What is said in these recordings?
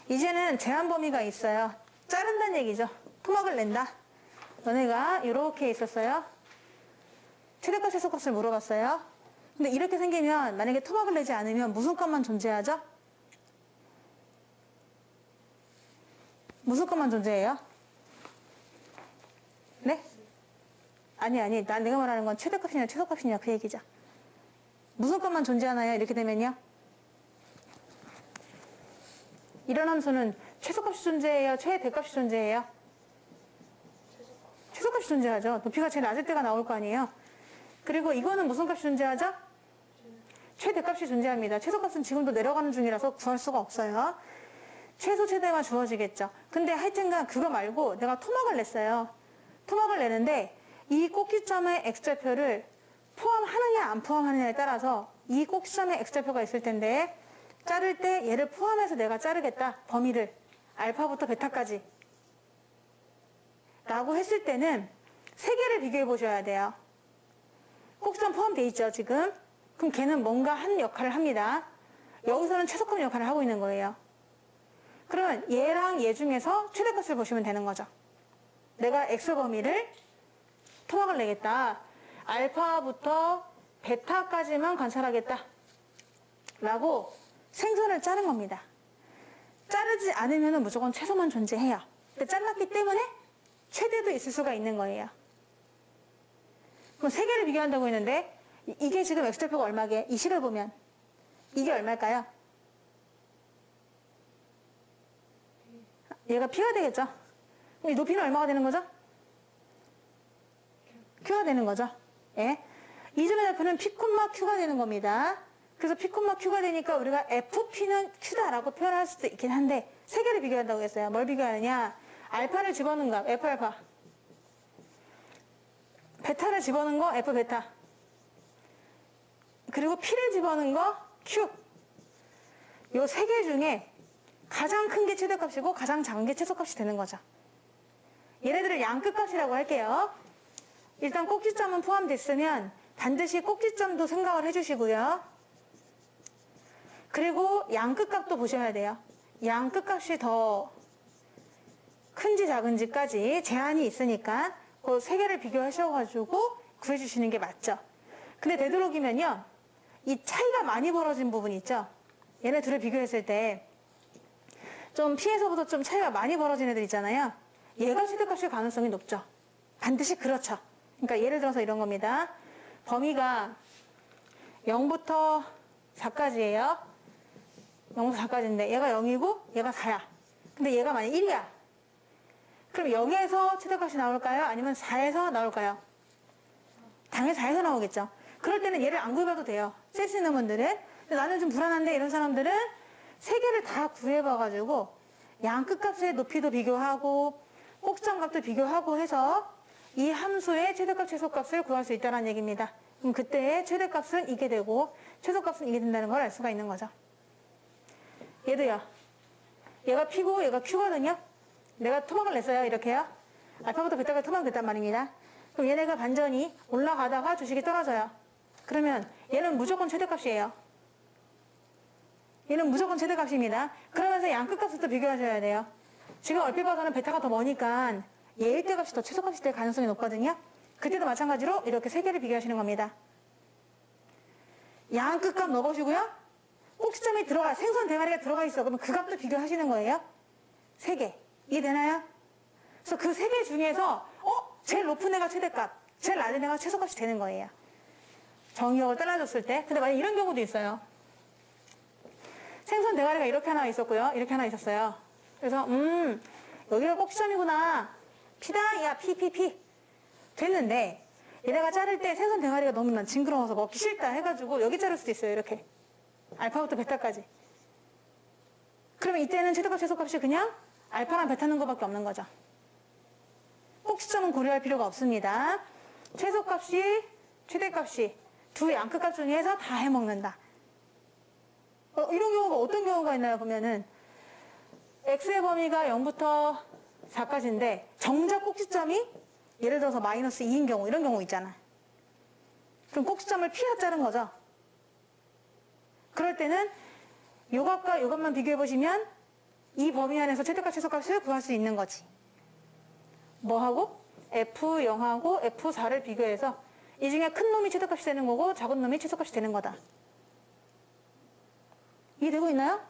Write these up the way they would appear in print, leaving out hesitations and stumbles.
이제는 제한 범위가 있어요. 자른다는 얘기죠. 토막을 낸다. 너네가 이렇게 있었어요. 최대값, 최소값을 물어봤어요. 근데 이렇게 생기면 만약에 토막을 내지 않으면 무슨 값만 존재하죠? 무슨 값만 존재해요? 네? 아니. 내가 말하는 건 최대값이냐 최소값이냐 그 얘기죠. 무슨 값만 존재하나요? 이렇게 되면요. 이런 함수는 최소값이 존재해요? 최대값이 존재해요? 최소값이 존재하죠. 높이가 제일 낮을 때가 나올 거 아니에요. 그리고 이거는 무슨 값이 존재하죠? 최대값이 존재합니다. 최소값은 지금도 내려가는 중이라서 구할 수가 없어요. 최소 최대가 주어지겠죠. 근데 하여튼간 그거 말고 내가 토막을 냈어요. 토막을 내는데 이 꼭지점의 x좌표를 포함하느냐 안 포함하느냐에 따라서 이 꼭지점의 x좌표가 있을 텐데 자를 때 얘를 포함해서 내가 자르겠다. 범위를 알파부터 베타까지 라고 했을 때는 세 개를 비교해 보셔야 돼요. 꼭지점 포함되어 있죠 지금. 그럼 걔는 뭔가 한 역할을 합니다. 여기서는 최소값 역할을 하고 있는 거예요. 그러면 얘랑 얘 중에서 최대값을 보시면 되는 거죠. 내가 x 범위를 토막을 내겠다. 알파부터 베타까지만 관찰하겠다. 라고 생선을 자른 겁니다. 자르지 않으면 무조건 최소만 존재해요. 근데 잘랐기 때문에 최대도 있을 수가 있는 거예요. 그럼 세 개를 비교한다고 했는데 이게 지금 x좌표가 얼마게? 이 식을 보면 이게 얼마일까요? 얘가 p가 되겠죠? 그럼 이 높이는 얼마가 되는 거죠? q가 되는 거죠. 예. 이 점의 좌표는 p, q가 되는 겁니다. 그래서 p, q가 되니까 우리가 fp는 q다라고 표현할 수도 있긴 한데 세 개를 비교한다고 했어요. 뭘 비교하느냐? 알파를 집어넣은 값, f알파. 베타를 집어넣은 거, f베타. 그리고 p를 집어넣은 거, q. 요 세 개 중에 가장 큰 게 최대값이고 가장 작은 게 최소값이 되는 거죠. 얘네들을 양끝값이라고 할게요. 일단 꼭지점은 포함됐으면 반드시 꼭지점도 생각을 해주시고요. 그리고 양끝값도 보셔야 돼요. 양끝값이 더 큰지 작은지까지 제한이 있으니까 그 세 개를 비교하셔가지고 구해주시는 게 맞죠. 근데 되도록이면요. 이 차이가 많이 벌어진 부분 있죠. 얘네 둘을 비교했을 때 좀 P에서부터 좀 차이가 많이 벌어진 애들 있잖아요. 얘가 최대값일 가능성이 높죠. 반드시 그렇죠. 그러니까 예를 들어서 이런 겁니다. 범위가 0부터 4까지예요. 0부터 4까지인데 얘가 0이고 얘가 4야. 근데 얘가 만약 1이야. 그럼 0에서 최대값이 나올까요? 아니면 4에서 나올까요? 당연히 4에서 나오겠죠. 그럴 때는 얘를 안 구해봐도 돼요. 센스 있는 분들은. 근데 나는 좀 불안한데 이런 사람들은 세 개를 다 구해봐가지고 양 끝값의 높이도 비교하고 꼭지점 값도 비교하고 해서 이 함수의 최대값, 최소값을 구할 수 있다는 얘기입니다. 그럼 그때의 최대값은 이게 되고 최소값은 이게 된다는 걸 알 수가 있는 거죠. 얘도요. 얘가 P고 얘가 Q거든요. 내가 토막을 냈어요. 이렇게요. 알파부터 베타가 토막 됐단 말입니다. 그럼 얘네가 반전이 올라가다가 주식이 떨어져요. 그러면 얘는 무조건 최대값이에요. 얘는 무조건 최대값입니다. 그러면서 양 끝값을 또 비교하셔야 돼요. 지금 얼핏 봐서는 베타가 더 머니까 얘의 때값이 더 최소값이 될 가능성이 높거든요. 그때도 마찬가지로 이렇게 세 개를 비교하시는 겁니다. 양 끝값 넣어보시고요. 꼭지점이 들어가, 생선 대가리가 들어가 있어. 그러면 그 값도 비교하시는 거예요. 세 개. 이해되나요? 그래서 그 세 개 중에서 제일 높은 애가 최대값, 제일 낮은 애가 최소값이 되는 거예요. 정의역을 잘라줬을 때. 근데 만약 이런 경우도 있어요. 생선 대가리가 이렇게 하나 있었고요. 이렇게 하나 있었어요. 그래서 여기가 꼭지점이구나. P다. 야 P. 됐는데 얘네가 자를 때 생선 대가리가 너무 난 징그러워서 먹기 싫다 해가지고 여기 자를 수도 있어요. 이렇게. 알파부터 베타까지. 그러면 이때는 최대값, 최소값이 그냥 알파랑 베타는 것밖에 없는 거죠. 꼭지점은 고려할 필요가 없습니다. 최소값이, 최대값이 두 양끝값 중에서 다 해먹는다. 이런 경우가 어떤 경우가 있나요? 보면은 x의 범위가 0부터 4까지인데 정작 꼭지점이 예를 들어서 마이너스 2인 경우, 이런 경우 있잖아. 그럼 꼭지점을 P가 자른 거죠. 그럴 때는 요 값과 요 값만 비교해 보시면 이 범위 안에서 최대값 최소값을 구할 수 있는 거지. 뭐하고? F0하고 F4를 비교해서 이 중에 큰 놈이 최대값이 되는 거고 작은 놈이 최소값이 되는 거다. 이해되고 있나요?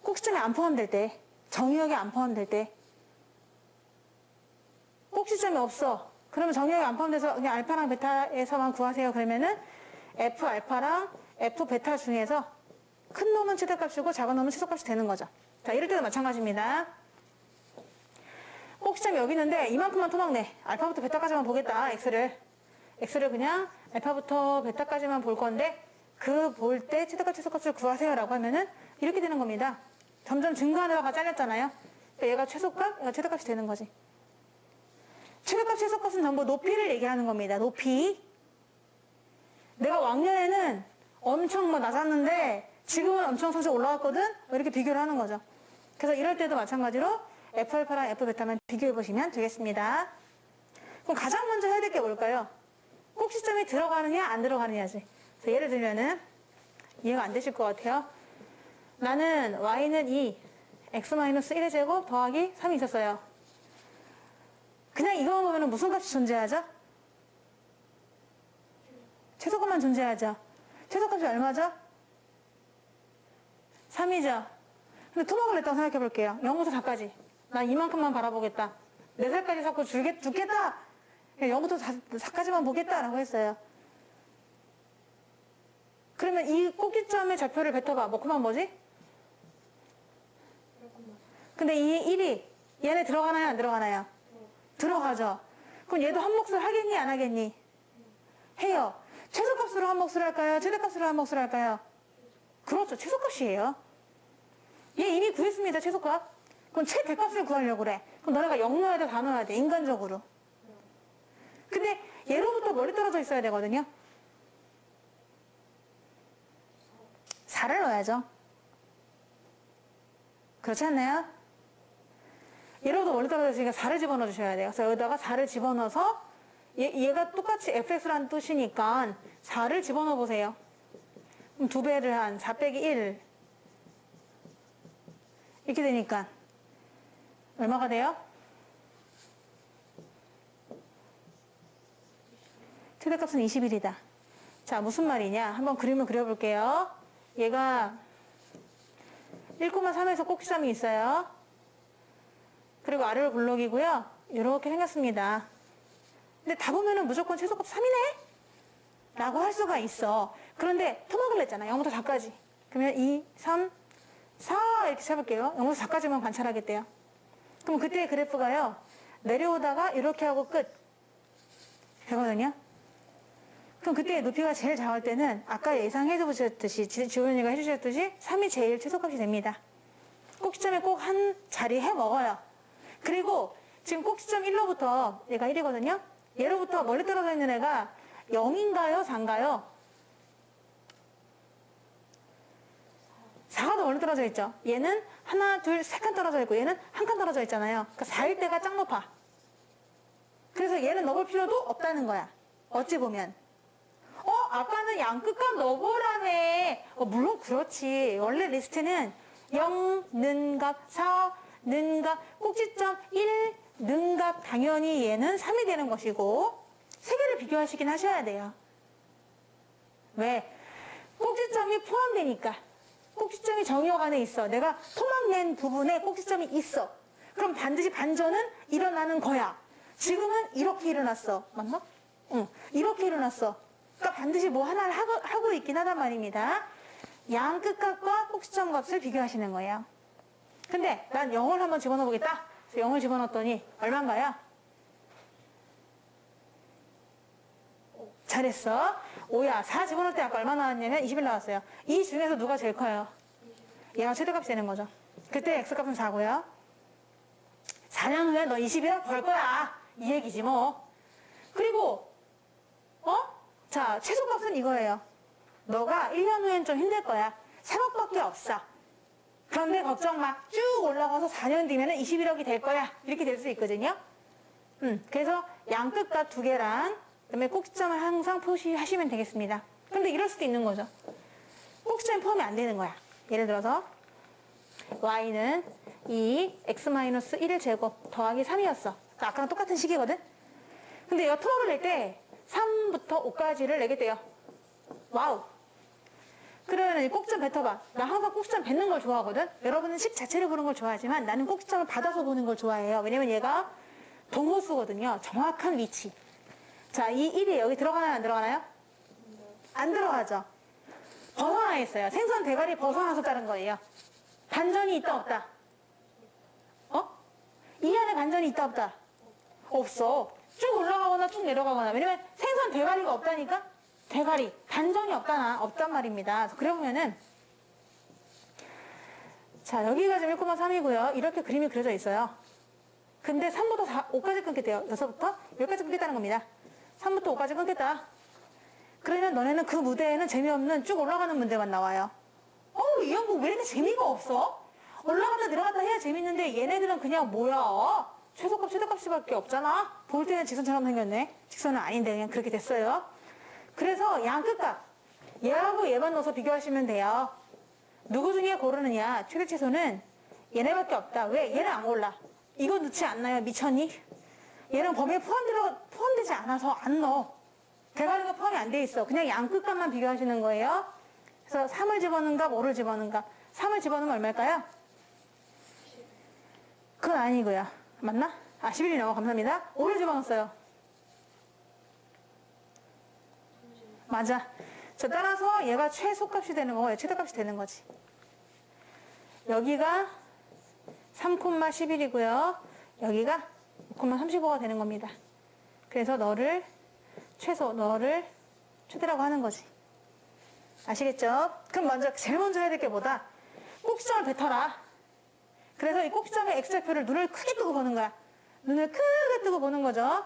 꼭지점이 안 포함될 때, 정의역이 안 포함될 때, 꼭지점이 없어. 그러면 정의역이 안 포함돼서 그냥 알파랑 베타에서만 구하세요. 그러면은 F 알파랑 F 베타 중에서 큰 놈은 최대값이고 작은 놈은 최소값이 되는 거죠. 자, 이럴 때도 마찬가지입니다. 꼭지점이 여기 있는데 이만큼만 토막내. 알파부터 베타까지만 보겠다. X를 그냥 알파부터 베타까지만 볼 건데 그 볼 때 최대값 최소값을 구하세요라고 하면은 이렇게 되는 겁니다. 점점 증가하다가 잘렸잖아요. 그러니까 얘가 최소값, 얘가 최대값이 되는 거지. 최대값 최소값은 전부 높이를 얘기하는 겁니다. 높이. 내가 왕년에는 엄청 낮았는데 지금은 엄청 서서 올라왔거든? 이렇게 비교를 하는 거죠. 그래서 이럴 때도 마찬가지로 F알파랑 F베타만 비교해 보시면 되겠습니다. 그럼 가장 먼저 해야 될 게 뭘까요? 꼭지점이 들어가느냐 안 들어가느냐지. 예를 들면은 이해가 안 되실 것 같아요. 나는 y는 2, x-1의 제곱 더하기 3이 있었어요. 그냥 이거만 보면 무슨 값이 존재하죠? 최소값만 존재하죠. 최소값이 얼마죠? 3이죠. 근데 토막을 냈다고 생각해 볼게요. 0부터 4까지. 난 이만큼만 바라보겠다. 4살까지 자꾸 죽겠다. 0부터 4까지만 보겠다라고 했어요. 그러면 이 꼭지점의 좌표를 뱉어봐. 뭐 그만 뭐지? 근데 이 1이 얘네 들어가나요? 안 들어가나요? 들어가죠. 그럼 얘도 한 몫을 하겠니? 안 하겠니? 해요. 최소값으로 한 몫을 할까요? 최대값으로 한 몫을 할까요? 그렇죠. 최소값이에요. 얘 이미 구했습니다. 최소값. 그럼 최대값을 구하려고 그래. 그럼 너네가 0 넣어야 돼? 다 넣어야 돼? 인간적으로. 근데 얘로부터 멀리 떨어져 있어야 되거든요. 4를 넣어야죠. 그렇지 않나요? 얘로부터 멀리 떨어져 있으니까 4를 집어넣어 주셔야 돼요. 그래서 여기다가 4를 집어넣어서 얘가 똑같이 fx라는 뜻이니까 4를 집어넣어 보세요. 그럼 2배를 한 4 빼기 1 이렇게 되니까 얼마가 돼요? 최대값은 21이다. 자, 무슨 말이냐? 한번 그림을 그려볼게요. 얘가 1,3에서 꼭지점이 있어요. 그리고 아래로 블록이고요. 이렇게 생겼습니다. 근데 다 보면은 무조건 최소값 3이네? 라고 할 수가 있어. 그런데 토막을 냈잖아. 0부터 4까지. 그러면 2, 3, 4 이렇게 잡을게요. 0부터 4까지만 관찰하겠대요. 그럼 그때의 그래프가요. 내려오다가 이렇게 하고 끝. 되거든요. 그럼 그때 높이가 제일 작을 때는 아까 예상해 주셨듯이 지원이가 해주셨듯이 3이 제일 최소값이 됩니다. 꼭지점에 꼭 한 자리 해 먹어요. 그리고 지금 꼭지점 1로부터 얘가 1이거든요. 얘로부터 멀리 떨어져 있는 애가 0인가요? 4인가요? 4가 더 멀리 떨어져 있죠. 얘는 하나, 둘, 세 칸 떨어져 있고 얘는 한 칸 떨어져 있잖아요. 그러니까 4일 때가 짱 높아. 그래서 얘는 넣어볼 필요도 없다는 거야. 어찌 보면. 아까는 양끝값 넣어보라며. 물론 그렇지. 원래 리스트는 0, 는값, 4, 는값, 꼭지점 1, 는값 당연히 얘는 3이 되는 것이고 세 개를 비교하시긴 하셔야 돼요. 왜? 꼭지점이 포함되니까. 꼭지점이 정의역 안에 있어. 내가 토막 낸 부분에 꼭지점이 있어. 그럼 반드시 반전은 일어나는 거야. 지금은 이렇게 일어났어. 맞나? 응. 이렇게 일어났어. 그러니까 반드시 뭐 하나를 하고 있긴 하단 말입니다. 양 끝값과 꼭지점 값을 비교하시는 거예요. 근데 난 0을 한번 집어넣어 보겠다. 그래서 0을 집어넣었더니 얼마인가요? 잘했어. 5야. 4 집어넣을 때 아까 얼마 나왔냐면 21 나왔어요. 이 중에서 누가 제일 커요? 얘가 최대값이 되는 거죠. 그때 x값은 4고요. 4년 후에 너 21억 벌 거야. 이 얘기지 뭐. 그리고 자, 최소값은 이거예요. 너가 1년 후엔 좀 힘들 거야. 3억밖에 없어. 그런데 걱정 마. 쭉 올라가서 4년 뒤면 21억이 될 거야. 이렇게 될 수 있거든요. 그래서 양끝값 2개랑 그다음에 꼭지점을 항상 표시하시면 되겠습니다. 근데 이럴 수도 있는 거죠. 꼭지점이 포함이 안 되는 거야. 예를 들어서 y는 2x-1을 제곱 더하기 3이었어. 아까랑 똑같은 식이거든? 근데 얘가 토합을 낼 때 3부터 5까지를 내겠대요. 와우. 그러면 꼭 좀 뱉어봐. 나 항상 꼭지점 뱉는 걸 좋아하거든? 여러분은 식 자체를 보는 걸 좋아하지만 나는 꼭지점을 받아서 보는 걸 좋아해요. 왜냐면 얘가 동호수거든요. 정확한 위치. 자, 이 1이 여기 들어가나요? 안 들어가나요? 안 들어가죠. 벗어나 있어요. 생선 대가리 벗어나서 자른 거예요. 반전이 있다 없다? 어? 이 안에 반전이 있다 없다? 없어. 쭉 올라가거나 쭉 내려가거나. 왜냐면 생선 대가리가 없다니까? 대가리. 반전이 없단 말입니다. 그래 보면은 자, 여기가 지금 1,3이고요. 이렇게 그림이 그려져 있어요. 근데 3부터 5까지 끊겠대요. 6부터 10까지 끊겠다는 겁니다. 3부터 5까지 끊겠다. 그러면 너네는 그 무대에는 재미없는 쭉 올라가는 문제만 나와요. 이 영국 왜 이렇게 재미가 없어? 올라갔다 내려갔다 해야 재밌는데 얘네들은 그냥 뭐야? 최소값, 최대값밖에 없잖아? 볼 때는 직선처럼 생겼네. 직선은 아닌데 그냥 그렇게 됐어요. 그래서 양 끝값. 얘하고 얘만 넣어서 비교하시면 돼요. 누구 중에 고르느냐? 최대 최소는 얘네밖에 없다. 왜? 얘는 안 골라. 이거 넣지 않나요? 미쳤니? 얘는 범위에 포함되지 않아서 안 넣어. 대가리가 포함이 안 돼 있어. 그냥 양 끝값만 비교하시는 거예요. 그래서 3을 집어넣는가 5를 집어넣는가. 3을 집어넣으면 얼마일까요? 그건 아니고요. 맞나? 11이 나와. 감사합니다. 5를 집어넣었어요. 맞아. 자, 따라서 얘가 최소값이 되는 거고 최대값이 되는 거지. 여기가 3,11이고요. 여기가 5,35가 되는 겁니다. 그래서 너를 최대라고 하는 거지. 아시겠죠? 그럼 제일 먼저 해야 될 게 뭐다? 꼭지점을 뱉어라. 그래서 이 꼭지점의 x좌표를 눈을 크게 뜨고 보는 거야. 눈을 크게 뜨고 보는 거죠.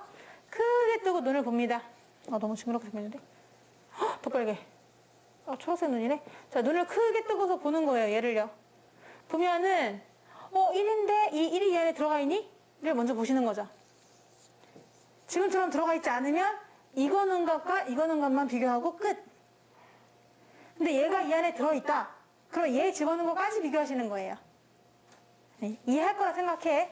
크게 뜨고 눈을 봅니다. 너무 징그럽게 생겼는데? 더 빨개. 초록색 눈이네. 자, 눈을 크게 뜨고서 보는 거예요. 얘를요. 보면은 1인데 이 1이 이 안에 들어가 있니? 를 먼저 보시는 거죠. 지금처럼 들어가 있지 않으면 이거는 값과 이거는 값만 비교하고 끝. 근데 얘가 이 안에 들어있다. 그럼 얘 집어넣은 것까지 비교하시는 거예요. 네, 이해할 거라 생각해.